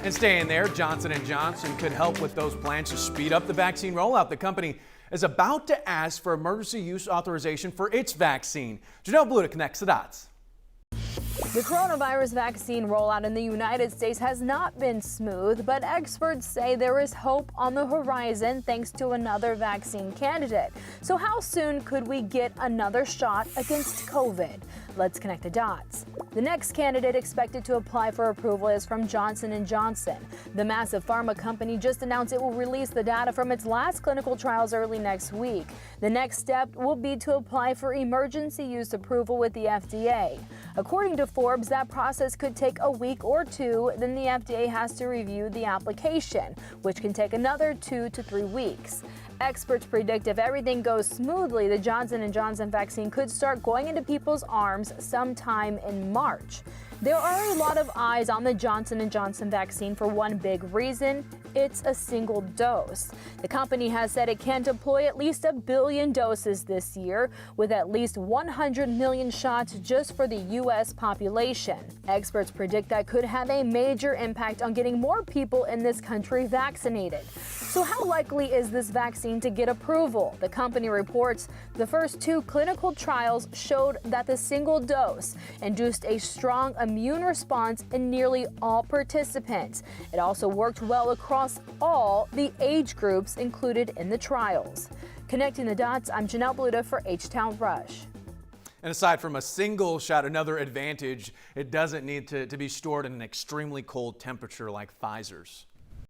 And staying there, Johnson & Johnson could help with those plans to speed up the vaccine rollout. The company is about to ask for emergency use authorization for its vaccine. Janelle Bluta connects the dots. The coronavirus vaccine rollout in the United States has not been smooth, but experts say there is hope on the horizon thanks to another vaccine candidate. So how soon could we get another shot against COVID? Let's connect the dots. The next candidate expected to apply for approval is from Johnson & Johnson. The massive pharma company just announced it will release the data from its last clinical trials early next week. The next step will be to apply for emergency use approval with the FDA. According to Forbes, that process could take a week or two. Then the FDA has to review the application, which can take another 2 to 3 weeks. Experts predict if everything goes smoothly, the Johnson & Johnson vaccine could start going into people's arms sometime in March. There are a lot of eyes on the Johnson & Johnson vaccine for one big reason. It's a single dose. The company has said it can deploy at least 1 billion doses this year, with at least 100 million shots just for the U.S. population. Experts predict that could have a major impact on getting more people in this country vaccinated. So how likely is this vaccine to get approval? The company reports the first 2 clinical trials showed that the single dose induced a strong immune response in nearly all participants. It also worked well across all the age groups included in the trials. Connecting the dots, I'm Janelle Bluta for H-Town Rush. And aside from a single shot, another advantage, it doesn't need to be stored in an extremely cold temperature like Pfizer's.